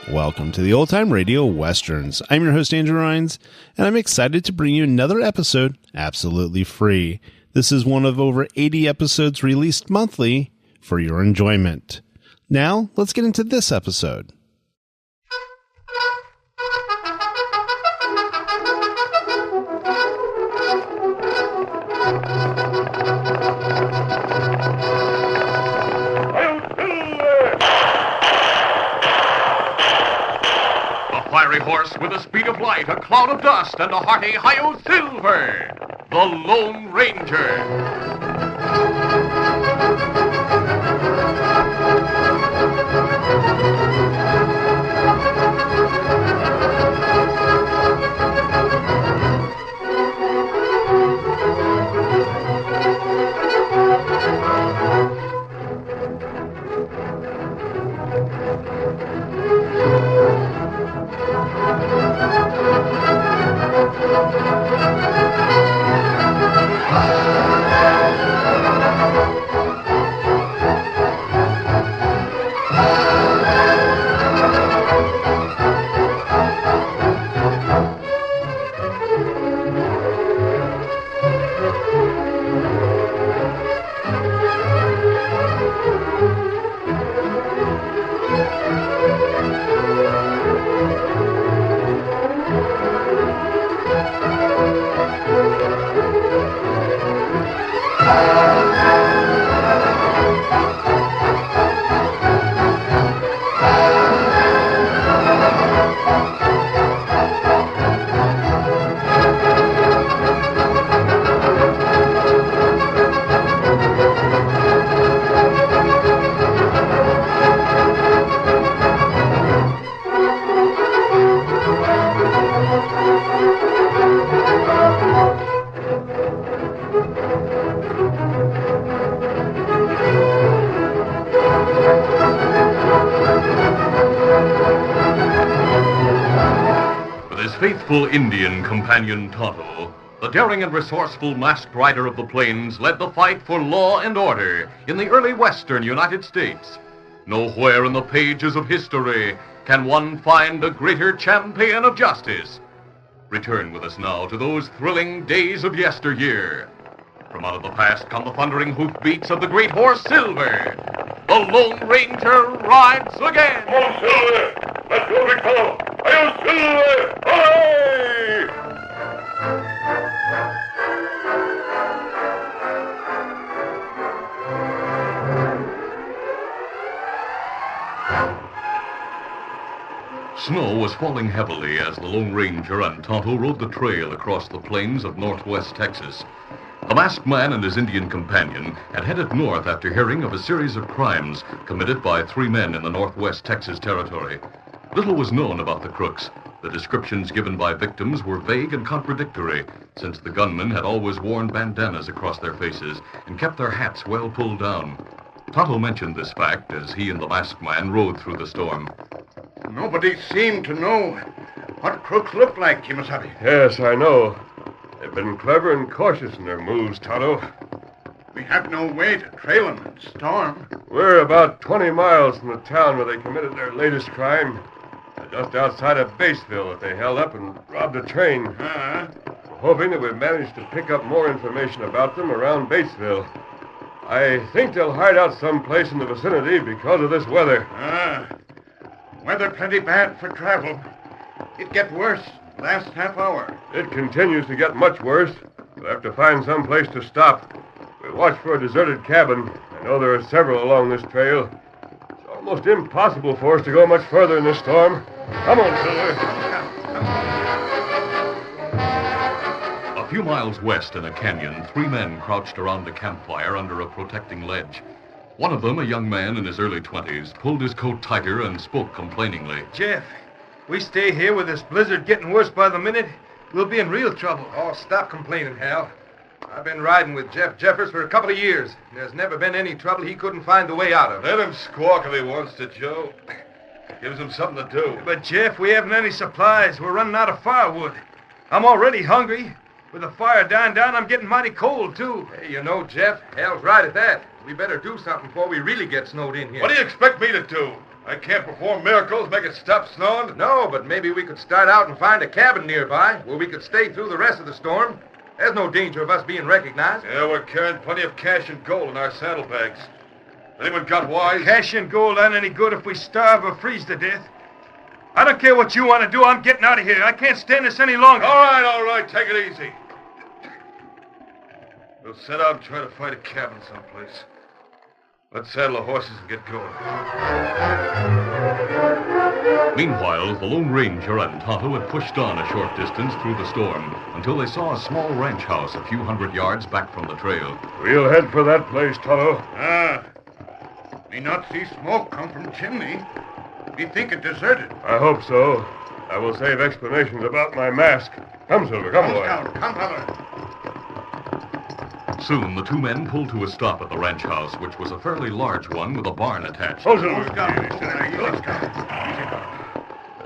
Welcome to the Old Time Radio Westerns. I'm your host, Andrew Rhynes, and I'm excited to bring you another episode absolutely free. This is one of over 80 episodes released monthly for your enjoyment. Now, let's get into this episode. Horse with the speed of light, a cloud of dust, and a hearty hi-yo silver, the Lone Ranger. Faithful Indian companion Tonto, the daring and resourceful masked rider of the plains, led the fight for law and order in the early western United States. Nowhere in the pages of history can one find a greater champion of justice. Return with us now to those thrilling days of yesteryear. From out of the past come the thundering hoofbeats of the great horse Silver. The Lone Ranger rides again. Come on, Silver! Let's go, big fellow! Hi-yo, Silver! Hooray! Snow was falling heavily as the Lone Ranger and Tonto rode the trail across the plains of northwest Texas. The masked man and his Indian companion had headed north after hearing of a series of crimes committed by 3 men in the northwest Texas territory. Little was known about the crooks. The descriptions given by victims were vague and contradictory, since the gunmen had always worn bandanas across their faces and kept their hats well pulled down. Tonto mentioned this fact as he and the masked man rode through the storm. Nobody seemed to know what crooks looked like, Kimasabi. Yes, I know. They've been clever and cautious in their moves, Tonto. We have no way to trail them in storm. We're about 20 miles from the town where they committed their latest crime. Just outside of Batesville that they held up and robbed a train. We're hoping that we've managed to pick up more information about them around Batesville. I think they'll hide out someplace in the vicinity because of this weather. Weather plenty bad for travel. It get worse last half hour. It continues to get much worse. We'll have to find some place to stop. We'll watch for a deserted cabin. I know there are several along this trail. It's almost impossible for us to go much further in this storm. Come on, Silver. A few miles west in a canyon, 3 men crouched around a campfire under a protecting ledge. One of them, a young man in his early 20s, pulled his coat tighter and spoke complainingly. Jeff, we stay here with this blizzard getting worse by the minute, we'll be in real trouble. Oh, stop complaining, Hal. I've been riding with Jeff Jeffers for a couple of years. There's never been any trouble he couldn't find the way out of. Let him squawk if he wants to, Joe. Gives them something to do. But, Jeff, we haven't any supplies. We're running out of firewood. I'm already hungry. With the fire dying down, I'm getting mighty cold, too. Hey, you know, Jeff, Hal's right at that. We better do something before we really get snowed in here. What do you expect me to do? I can't perform miracles, make it stop snowing? No, but maybe we could start out and find a cabin nearby where we could stay through the rest of the storm. There's no danger of us being recognized. Yeah, we're carrying plenty of cash and gold in our saddlebags. Anyone got wise? Cash and gold aren't any good if we starve or freeze to death. I don't care what you want to do. I'm getting out of here. I can't stand this any longer. All right. Take it easy. We'll set out and try to find a cabin someplace. Let's saddle the horses and get going. Meanwhile, the Lone Ranger and Tonto had pushed on a short distance through the storm until they saw a small ranch house a few hundred yards back from the trail. We'll head for that place, Tonto. Me not see smoke come from chimney. Me think it deserted. I hope so. I will save explanations about my mask. Come, Silver, come, boy. Come, brother. Soon, the two men pulled to a stop at the ranch house, which was a fairly large one with a barn attached. Oh, Silver.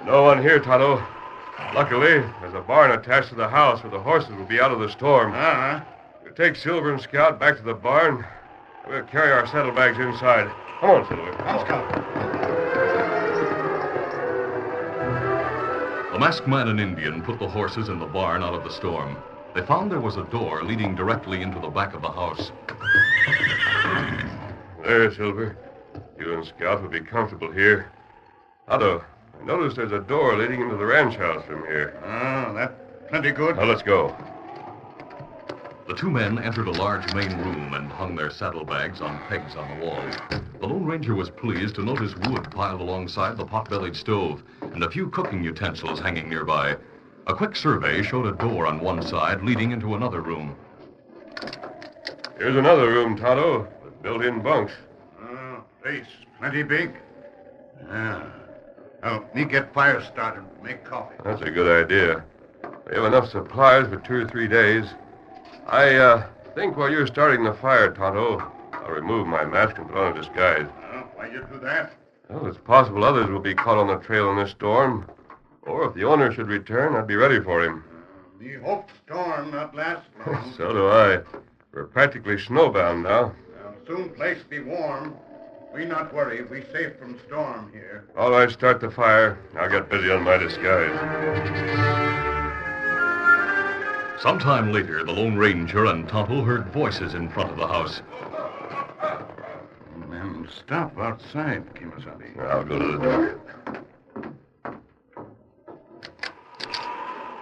No one here, Tonto. Luckily, there's a barn attached to the house where the horses will be out of the storm. We'll take Silver and Scout back to the barn. We'll carry our saddlebags inside. Come on, Silver. Come, Scout. The masked man and Indian put the horses in the barn out of the storm. They found there was a door leading directly into the back of the house. There, Silver. You and Scout will be comfortable here. Otto, I noticed there's a door leading into the ranch house from here. That's plenty good. Now, let's go. The two men entered a large main room and hung their saddlebags on pegs on the wall. The Lone Ranger was pleased to notice wood piled alongside the pot-bellied stove and a few cooking utensils hanging nearby. A quick survey showed a door on one side leading into another room. Here's another room, Tonto, with built-in bunks. Place plenty big. Me get fire started, make coffee. That's a good idea. We have enough supplies for 2 or 3 days. I think while you're starting the fire, Tonto, I'll remove my mask and put on a disguise. Why you do that? Well, it's possible others will be caught on the trail in this storm. Or if the owner should return, I'd be ready for him. Me hope storm not last long. So do I. We're practically snowbound now. Soon place be warm. We not worry. We safe from storm here. All right, start the fire. I'll get busy on my disguise. Sometime later, the Lone Ranger and Tonto heard voices in front of the house. Men, stop outside, Kimasabi. I'll go to the door.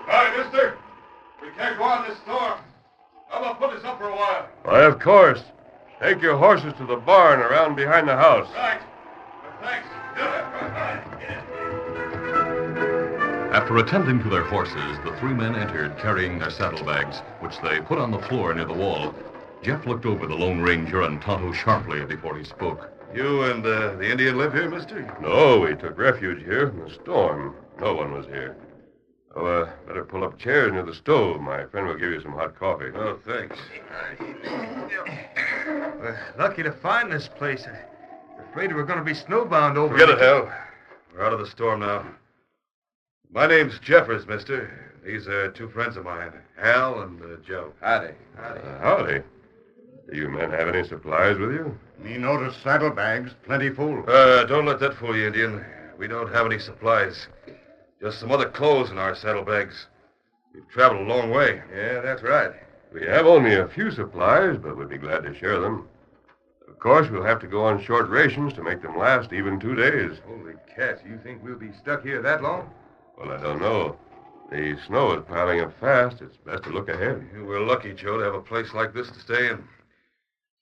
Hi, mister. We can't go on this storm. I'm gonna put this up for a while. Why, of course. Take your horses to the barn around behind the house. Right. Thanks. After attending to their horses, the three men entered carrying their saddlebags, which they put on the floor near the wall. Jeff looked over the Lone Ranger and Tonto sharply before he spoke. You and the Indian live here, mister? No, we took refuge here from the storm. No one was here. Oh, better pull up chairs near the stove. My friend will give you some hot coffee. Oh, thanks. We're lucky to find this place. I'm afraid we're going to be snowbound over Forget it, Hal. We're out of the storm now. My name's Jeffers, mister. These are 2 friends of mine, Hal and Joe. Howdy. Howdy. Do you men have any supplies with you? Me notice saddlebags plenty full. Don't let that fool you, Indian. We don't have any supplies. Just some other clothes in our saddlebags. We've traveled a long way. Yeah, that's right. We have only a few supplies, but we'd be glad to share them. Of course, we'll have to go on short rations to make them last even 2 days. Holy cats, you think we'll be stuck here that long? Well, I don't know. The snow is piling up fast. It's best to look ahead. We're lucky, Joe, to have a place like this to stay in.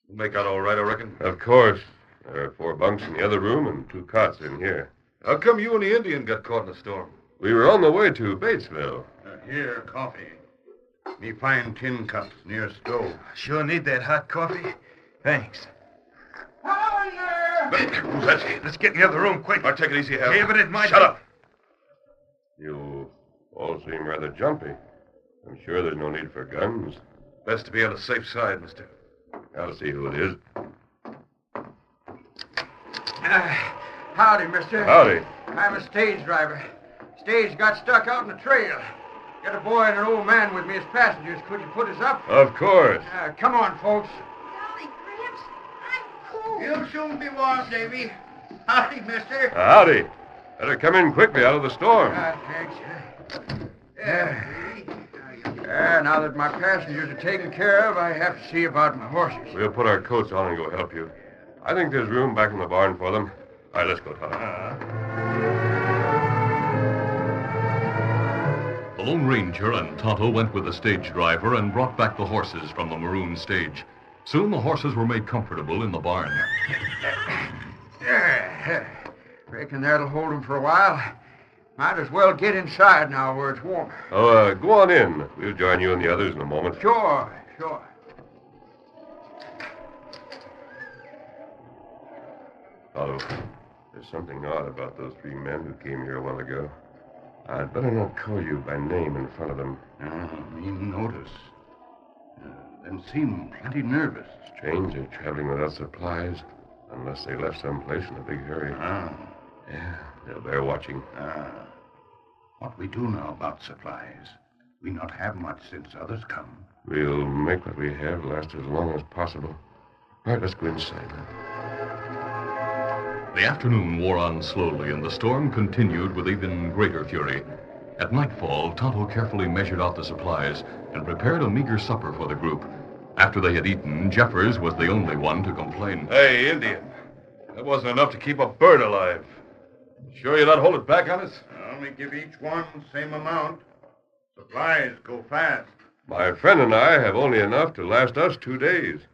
We'll make out all right, I reckon. Of course. There are 4 bunks in the other room and 2 cots in here. How come you and the Indian got caught in the storm? We were on the way to Batesville. Here, coffee. Me find tin cups near stove. Sure need that hot coffee. Thanks. Who's that? Let's get in the other room, quick. All right, take it easy, Hal. Yeah, but it might... Shut up. You all seem rather jumpy. I'm sure there's no need for guns. Best to be on the safe side, mister. I'll see who it is. Howdy, mister. Howdy. I'm a stage driver. Stage got stuck out in the trail. Got a boy and an old man with me as passengers. Could you put us up? Of course. Come on, folks. Golly, Gramps, I'm cold. You'll soon be warm, Davy. Howdy, mister. Howdy. Better come in quickly out of the storm. Thanks. Now that my passengers are taken care of, I have to see about my horses. We'll put our coats on and go help you. I think there's room back in the barn for them. All right, let's go, Todd. The Lone Ranger and Tonto went with the stage driver and brought back the horses from the maroon stage. Soon the horses were made comfortable in the barn. Reckon that'll hold them for a while. Might as well get inside now where it's warmer. Oh, go on in. We'll join you and the others in a moment. Sure. Tonto, there's something odd about those three men who came here a while ago. I'd better not call you by name in front of them. Me notice. Them seem plenty nervous. Strange they're traveling without supplies, unless they left someplace in a big hurry. Yeah, they'll bear watching. What we do know about supplies? We not have much since others come. We'll make what we have last as long as possible. All right, let's go inside then. The afternoon wore on slowly, and the storm continued with even greater fury. At nightfall, Tonto carefully measured out the supplies and prepared a meager supper for the group. After they had eaten, Jeffers was the only one to complain. Hey, Indian. That wasn't enough to keep a bird alive. Sure you're not holding back on us? I only give each one the same amount. Supplies go fast. My friend and I have only enough to last us 2 days.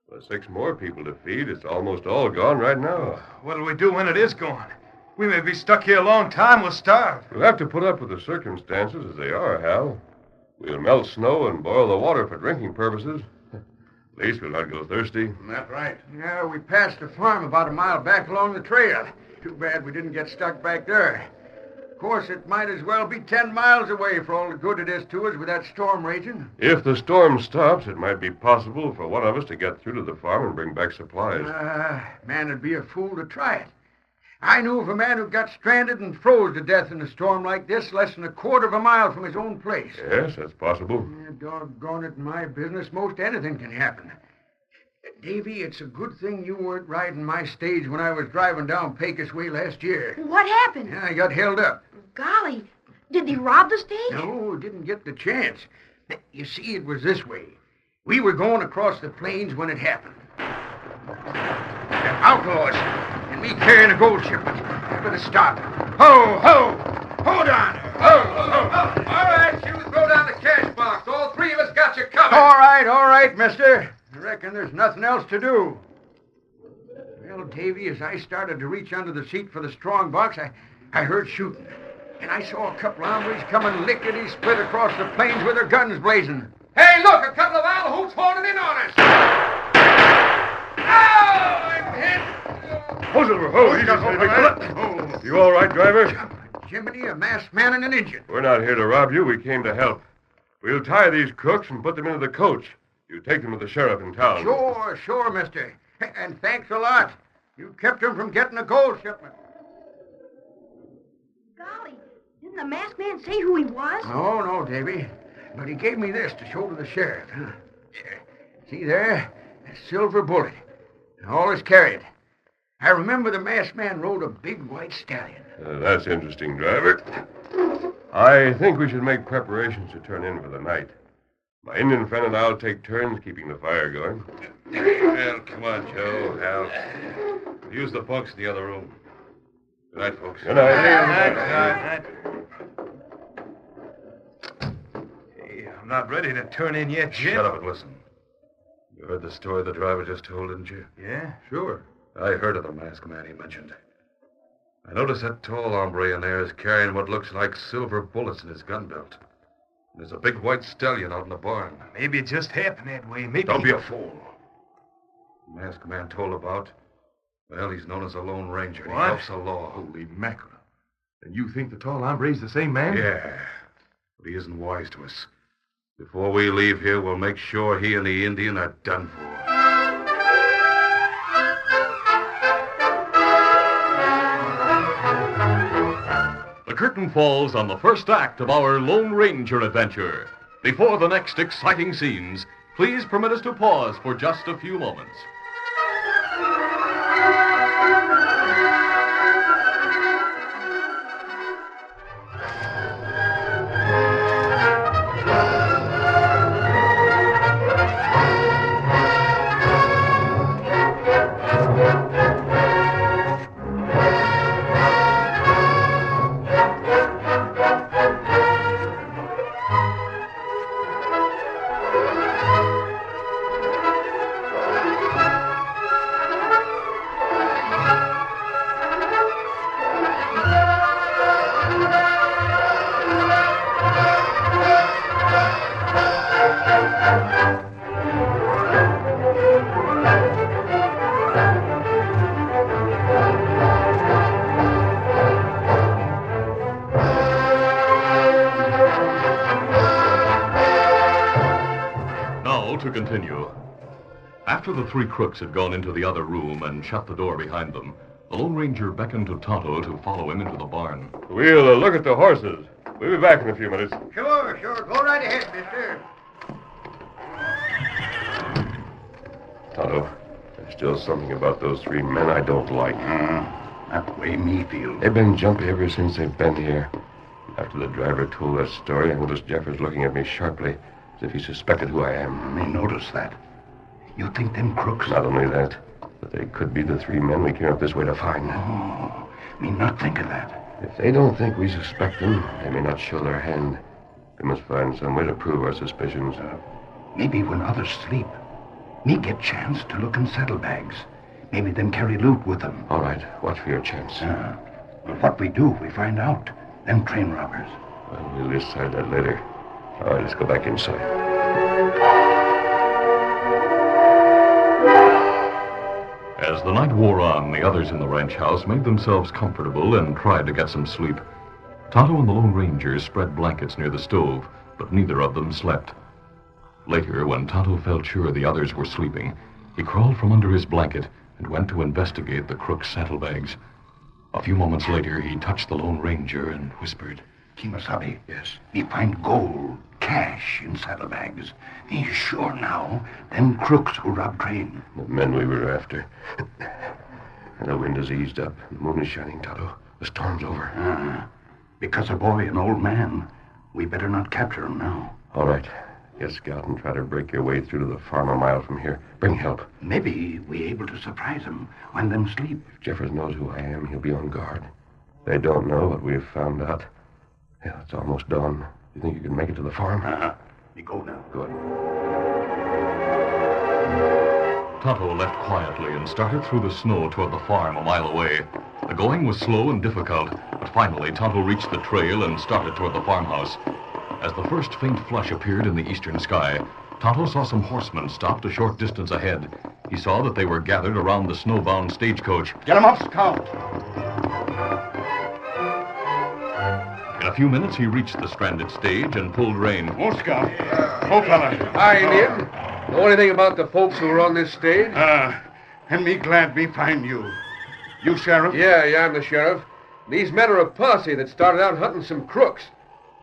With 6 more people to feed, it's almost all gone right now. What'll we do when it is gone? We may be stuck here a long time. We'll starve. We'll have to put up with the circumstances as they are, Hal. We'll melt snow and boil the water for drinking purposes. At least we'll not go thirsty. That's right. Yeah, we passed a farm about a mile back along the trail. Too bad we didn't get stuck back there. Of course, it might as well be 10 miles away for all the good it is to us with that storm raging. If the storm stops, it might be possible for one of us to get through to the farm and bring back supplies. Man would be a fool to try it. I knew of a man who got stranded and froze to death in a storm like this less than a quarter of a mile from his own place. Yes, that's possible. Doggone it, in my business, most anything can happen. Davy, it's a good thing you weren't riding my stage when I was driving down Pecos Way last year. What happened? I got held up. Golly, did they rob the stage? No, didn't get the chance. You see, it was this way. We were going across the plains when it happened. The outlaws and me carrying a gold shipment. I better stop. Ho, ho! Hold on! Ho, ho! All right, you throw down the cash box. All 3 of us got you covered. All right, mister. I reckon there's nothing else to do. Well, Davy, as I started to reach under the seat for the strong box, I heard shooting. And I saw a couple of hombres coming lickety-split across the plains with their guns blazing. Hey, look, a couple of Alahoots holding in on us. Oh, I'm hit. Hold over. Oh, easy, big fella. You all right, driver? Jiminy, a masked man and an Indian. We're not here to rob you. We came to help. We'll tie these crooks and put them into the coach. You take them to the sheriff in town. Sure, mister. And thanks a lot. You kept him from getting a gold shipment. Golly, didn't the masked man say who he was? No, Davy. But he gave me this to show to the sheriff. See there? A silver bullet. Always carried. I remember the masked man rode a big white stallion. That's interesting, driver. I think we should make preparations to turn in for the night. My Indian friend and I'll take turns keeping the fire going. Well, come on, Joe, Hal. Use the bunks in the other room. Good night, folks. Good night. Hey, I'm not ready to turn in yet, Jim. Shut up and listen. You heard the story the driver just told, didn't you? Yeah, sure. I heard of the masked man he mentioned. I noticed that tall hombre in there is carrying what looks like silver bullets in his gun belt. There's a big white stallion out in the barn. Maybe it just happened that way. Maybe. Don't be a fool. The masked man told about, well, he's known as a Lone Ranger. And he helps the law. Holy mackerel. And you think the tall hombre's the same man? Yeah. But he isn't wise to us. Before we leave here, we'll make sure he and the Indian are done for. curtain falls on the first act of our Lone Ranger adventure. Before the next exciting scenes, please permit us to pause for just a few moments. To continue. After the three crooks had gone into the other room and shut the door behind them, the Lone Ranger beckoned to Tonto to follow him into the barn. We'll look at the horses. We'll be back in a few minutes. Sure. Go right ahead, mister. Tonto, there's still something about those three men I don't like. That way me feel. They've been jumpy ever since they've been here. After the driver told that story, I noticed Jeffers looking at me sharply, as if he suspected who I am. Me notice that. You think them crooks? Not only that, but they could be the three men we came up this way to find. Oh, me not think of that. If they don't think we suspect them, they may not show their hand. We must find some way to prove our suspicions. Maybe when others sleep, me get chance to look in saddlebags. Maybe them carry loot with them. All right, watch for your chance. Well, what we do, we find out. Them train robbers. Well, we'll decide that later. All right, let's go back inside. As the night wore on, the others in the ranch house made themselves comfortable and tried to get some sleep. Tonto and the Lone Ranger spread blankets near the stove, but neither of them slept. Later, when Tonto felt sure the others were sleeping, he crawled from under his blanket and went to investigate the crook's saddlebags. A few moments later, he touched the Lone Ranger and whispered, Kimasabi. Yes? Me find gold, cash in saddlebags. Me sure now, them crooks who robbed train. The men we were after. And the wind has eased up. The moon is shining, Tonto. The storm's over. Because a boy and old man, we better not capture 'em now. All right. Get Scout and try to break your way through to the farm a mile from here. Bring help. Maybe we able to surprise 'em when them sleep. If Jeffers knows who I am, he'll be on guard. They don't know what we've found out. Yeah, it's almost dawn. You think you can make it to the farm? We go now. Good. Tonto left quietly and started through the snow toward the farm a mile away. The going was slow and difficult, but finally Tonto reached the trail and started toward the farmhouse. As the first faint flush appeared in the eastern sky, Tonto saw some horsemen stopped a short distance ahead. He saw that they were gathered around the snowbound stagecoach. Get 'em up, Scout. In a few minutes, he reached the stranded stage and pulled rein. Oh, Scout. Oh, fella. Hi, Indian. Know anything about the folks who were on this stage? And me glad me find you. You sheriff? Yeah, I'm the sheriff. These men are a posse that started out hunting some crooks.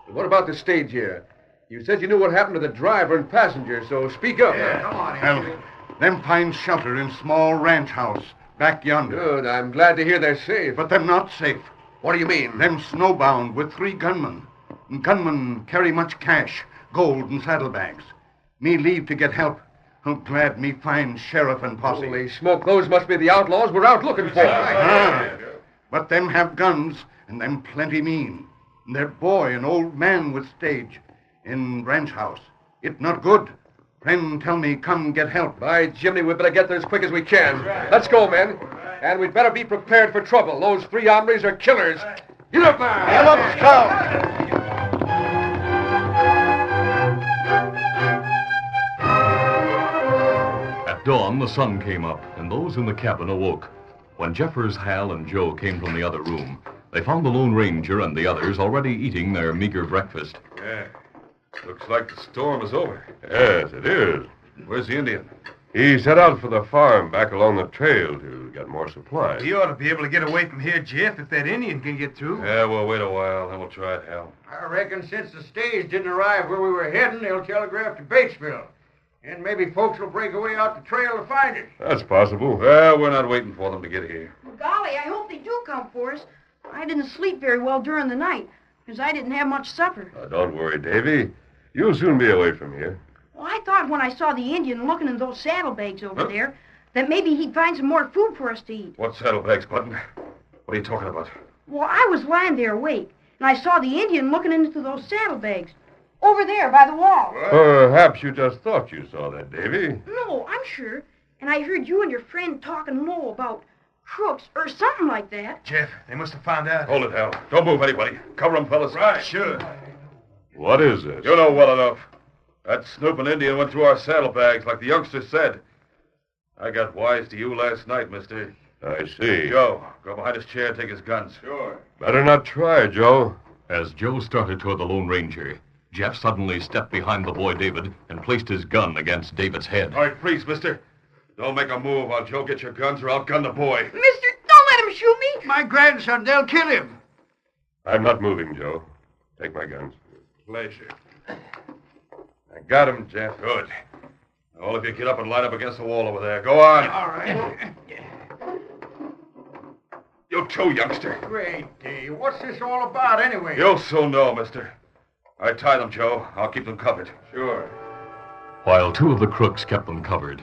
But what about the stage here? You said you knew what happened to the driver and passenger, so speak up. Come on, Well, them find shelter in small ranch house back yonder. Good. I'm glad to hear they're safe. But them not safe. What do you mean? Them snowbound with 3 gunmen. And gunmen carry much cash, gold, and saddlebags. Me leave to get help. I'm glad me find sheriff and posse. Holy smoke, those must be the outlaws we're out looking for. But them have guns, and them plenty mean. And their boy and old man with stage in ranch house. It not good. Friend tell me come get help. By Jiminy, we better get there as quick as we can. Let's go, men. And we'd better be prepared for trouble. Those 3 hombres are killers. Get up now! Get up, Scout! At dawn, the sun came up, and those in the cabin awoke. When Jeffers, Hal, and Joe came from the other room, they found the Lone Ranger and the others already eating their meager breakfast. Yeah. Looks like the storm is over. Yes, it is. Where's the Indian? He set out for the farm back along the trail to get more supplies. He ought to be able to get away from here, Jeff, if that Indian can get through. Yeah, we'll wait a while, then we'll try it, Hal. I reckon since the stage didn't arrive where we were heading, they'll telegraph to Batesville. And maybe folks will break away out the trail to find it. That's possible. Well, we're not waiting for them to get here. Well, golly, I hope they do come for us. I didn't sleep very well during the night because I didn't have much supper. Don't worry, Davy. You'll soon be away from here. Well, I thought when I saw the Indian looking in those saddlebags over there that maybe he'd find some more food for us to eat. What saddlebags, Button? What are you talking about? Well, I was lying there awake, and I saw the Indian looking into those saddlebags over there by the wall. Perhaps you just thought you saw that, Davy. No, I'm sure. And I heard you and your friend talking low about crooks or something like that. Jeff, they must have found out. Hold it, Hal. Don't move anybody. Cover them, fellas. Right, sure. What is this? You know well enough. That snooping Indian went through our saddlebags like the youngster said. I got wise to you last night, mister. I see. Joe, go behind his chair and take his guns. Sure. Better not try, Joe. As Joe started toward the Lone Ranger, Jeff suddenly stepped behind the boy David and placed his gun against David's head. All right, freeze, mister. Don't make a move while Joe gets your guns or I'll gun the boy. Mister, don't let him shoot me. My grandson, they'll kill him. I'm not moving, Joe. Take my guns. Pleasure. I got him, Jeff. Good. All of you get up and line up against the wall over there. Go on. All right. You too, youngster. Great day. What's this all about, anyway? You'll soon know, mister. I tie them, Joe. I'll keep them covered. Sure. While two of the crooks kept them covered,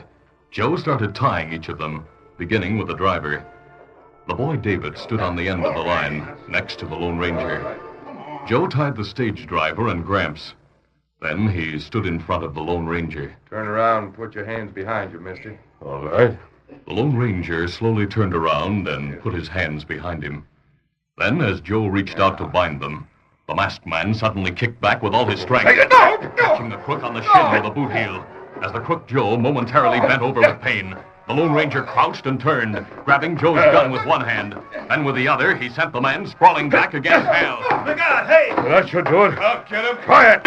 Joe started tying each of them, beginning with the driver. The boy David stood on the end of the line, next to the Lone Ranger. Joe tied the stage driver and Gramps. Then he stood in front of the Lone Ranger. Turn around and put your hands behind you, mister. All right. The Lone Ranger slowly turned around and put his hands behind him. Then, as Joe reached out to bind them, the masked man suddenly kicked back with all his strength, catching the crook on the shin with a boot heel. As the crook Joe momentarily bent over with pain, the Lone Ranger crouched and turned, grabbing Joe's gun with one hand. Then with the other, he sent the man sprawling back against Hal. Look out, hey! That should do it. I'll get him. Quiet!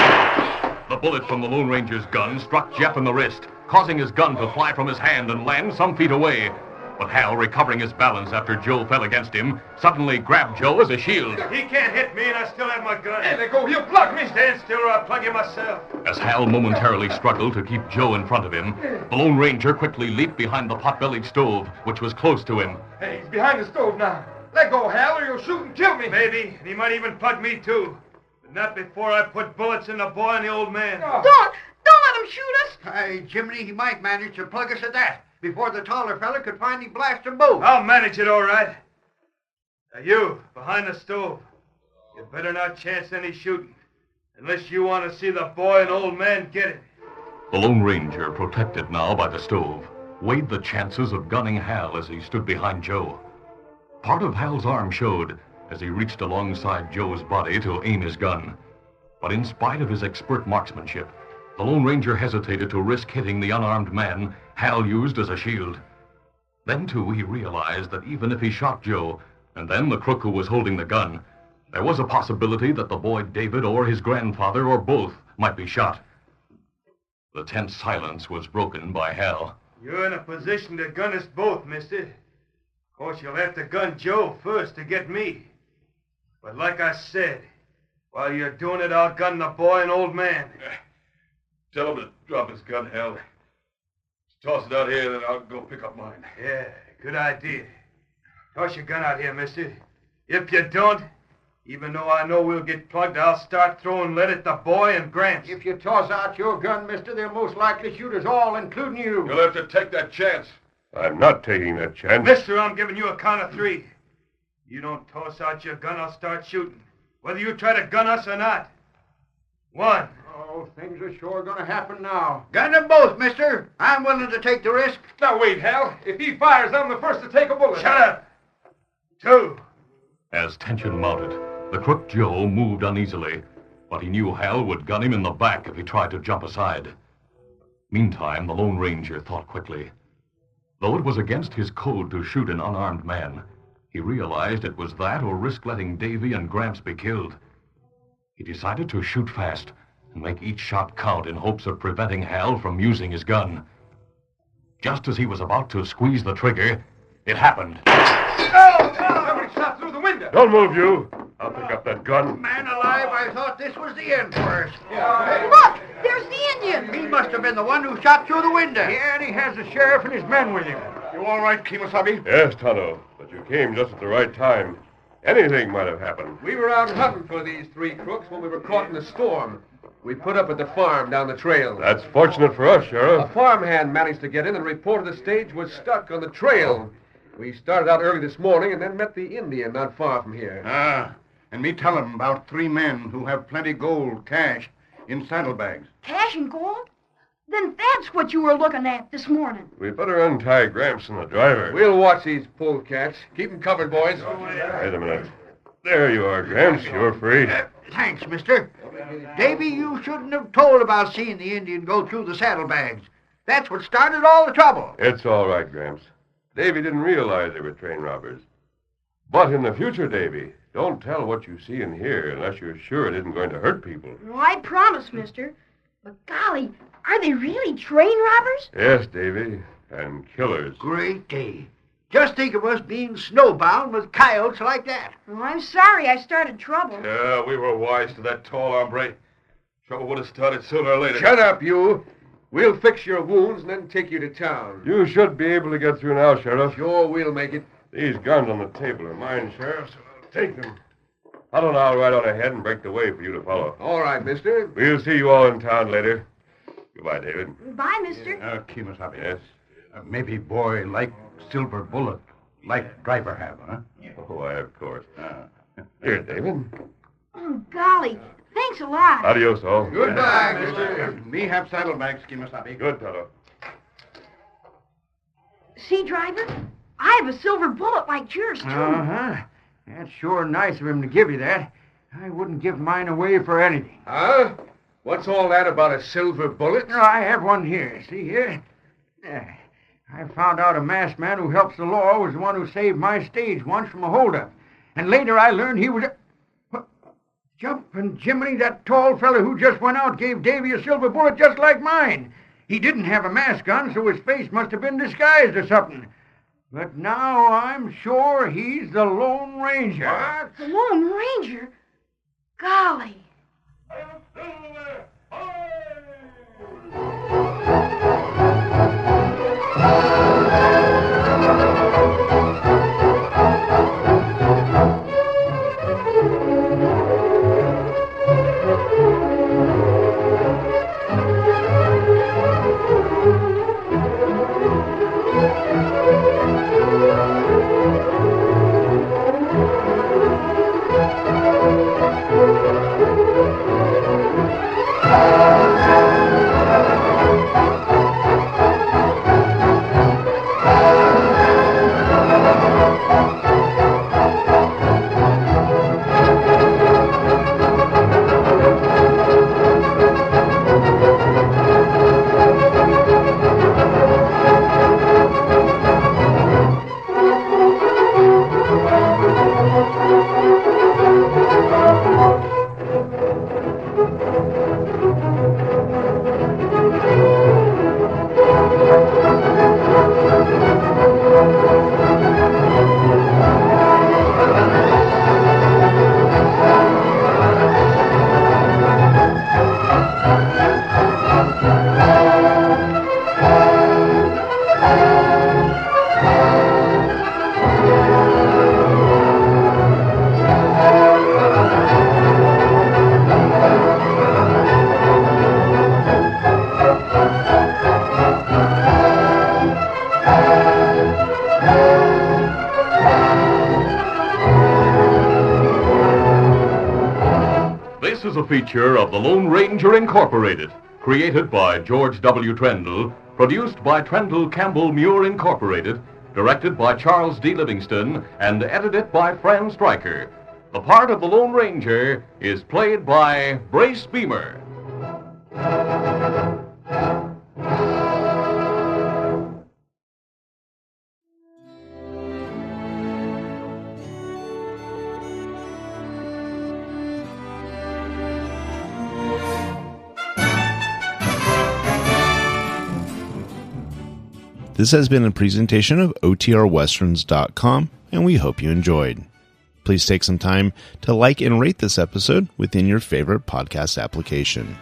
The bullet from the Lone Ranger's gun struck Jeff in the wrist, causing his gun to fly from his hand and land some feet away. But Hal, recovering his balance after Joe fell against him, suddenly grabbed Joe as a shield. He can't hit me, and I still have my gun. Hey, let go. He'll plug me. Stand still, or I'll plug you myself. As Hal momentarily struggled to keep Joe in front of him, the Lone Ranger quickly leaped behind the pot-bellied stove, which was close to him. Hey, he's behind the stove now. Let go, Hal, or you'll shoot and kill me. Maybe, and he might even plug me, too. But not before I put bullets in the boy and the old man. Don't let him shoot us. Hey, Jiminy, he might manage to plug us at that before the taller fella could finally blast them both. I'll manage it, all right. Now, you, behind the stove, you better not chance any shooting, unless you want to see the boy and old man get it. The Lone Ranger, protected now by the stove, weighed the chances of gunning Hal as he stood behind Joe. Part of Hal's arm showed as he reached alongside Joe's body to aim his gun. But in spite of his expert marksmanship, the Lone Ranger hesitated to risk hitting the unarmed man Hal used as a shield. Then, too, he realized that even if he shot Joe, and then the crook who was holding the gun, there was a possibility that the boy David or his grandfather or both might be shot. The tense silence was broken by Hal. You're in a position to gun us both, mister. Of course, you'll have to gun Joe first to get me. But like I said, while you're doing it, I'll gun the boy and old man. Tell him to drop his gun, Hal. Just toss it out here, then I'll go pick up mine. Yeah, good idea. Toss your gun out here, mister. If you don't, even though I know we'll get plugged, I'll start throwing lead at the boy and Gramps. If you toss out your gun, mister, they'll most likely shoot us all, including you. You'll have to take that chance. I'm not taking that chance. Mister, I'm giving you a count of 3. You don't toss out your gun, I'll start shooting. Whether you try to gun us or not. 1. Oh, things are sure going to happen now. Gun them both, mister. I'm willing to take the risk. Now, wait, Hal. If he fires, I'm the first to take a bullet. Shut up. 2. As tension mounted, the crook Joe moved uneasily, but he knew Hal would gun him in the back if he tried to jump aside. Meantime, the Lone Ranger thought quickly. Though it was against his code to shoot an unarmed man, he realized it was that or risk letting Davy and Gramps be killed. He decided to shoot fast and make each shot count in hopes of preventing Hal from using his gun. Just as he was about to squeeze the trigger, it happened. Somebody shot through the window. Don't move, you. I'll pick up that gun. Man alive, I thought this was the end for us. Look, there's the Indian. He must have been the one who shot through the window. Yeah, and he has the sheriff and his men with him. You all right, Kemosabe? Yes, Tonto, but you came just at the right time. Anything might have happened. We were out hunting for these three crooks when we were caught in a storm. We put up at the farm down the trail. That's fortunate for us, A Sheriff. farmhand managed to get in and reported the stage was stuck on the trail. We started out early this morning and then met the Indian not far from here. Ah, and me tell 'em about 3 men who have plenty gold, cash, in saddlebags. Cash and gold? Then that's what you were looking at this morning. We better untie Gramps and the driver. We'll watch these polecats. Keep them covered, boys. Wait a minute. There you are, Gramps. You're free. Thanks, mister. Davy, you shouldn't have told about seeing the Indian go through the saddlebags. That's what started all the trouble. It's all right, Gramps. Davy didn't realize they were train robbers. But in the future, Davy, don't tell what you see and hear unless you're sure it isn't going to hurt people. Well, I promise, mister. But golly, are they really train robbers? Yes, Davy, and killers. Great day. Just think of us being snowbound with coyotes like that. Well, I'm sorry I started trouble. Yeah, we were wise to that tall hombre. Trouble would have started sooner or later. Shut up, you. We'll fix your wounds and then take you to town. You should be able to get through now, Sheriff. Sure, we'll make it. These guns on the table are mine, Sheriff, so I'll take them. I'll ride on ahead and break the way for you to follow. All right, mister. We'll see you all in town later. Goodbye, David. Bye, mister. Kemosabe. Yes? Maybe boy like silver bullet, like driver have, huh? Oh, why, of course. Here, David. Oh, golly. Thanks a lot. Adios, all. Goodbye, mister. Me have saddlebags, Kemosabe. Good, Tonto. See, driver? I have a silver bullet like yours, too. Uh-huh. That's sure nice of him to give you that. I wouldn't give mine away for anything. Huh? What's all that about a silver bullet? No, I have one here. See here? I found out a masked man who helps the law was the one who saved my stage once from a holdup. And later I learned he was Jumping Jiminy, that tall fella who just went out gave Davy a silver bullet just like mine. He didn't have a mask on, so his face must have been disguised or something. But now I'm sure he's the Lone Ranger. What? The Lone Ranger? Golly. This is a feature of the Lone Ranger Incorporated, created by George W. Trendle, produced by Trendle Campbell Muir Incorporated, directed by Charles D. Livingston, and edited by Fran Striker. The part of the Lone Ranger is played by Brace Beemer. This has been a presentation of OTRWesterns.com, and we hope you enjoyed. Please take some time to like and rate this episode within your favorite podcast application.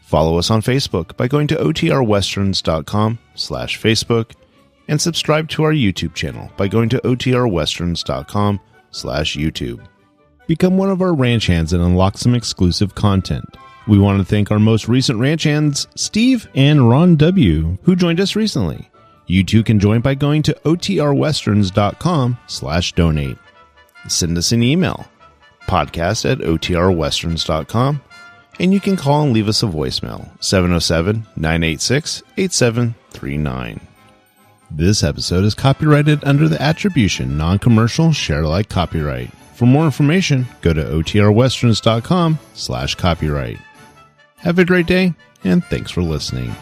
Follow us on Facebook by going to OTRWesterns.com/Facebook, and subscribe to our YouTube channel by going to OTRWesterns.com/YouTube. Become one of our ranch hands and unlock some exclusive content. We want to thank our most recent ranch hands, Steve and Ron W., who joined us recently. You too can join by going to OTRWesterns.com/donate. Send us an email, podcast@OTRWesterns.com, and you can call and leave us a voicemail, 707-986-8739. This episode is copyrighted under the attribution non-commercial share-alike copyright. For more information, go to OTRWesterns.com/copyright. Have a great day, and thanks for listening.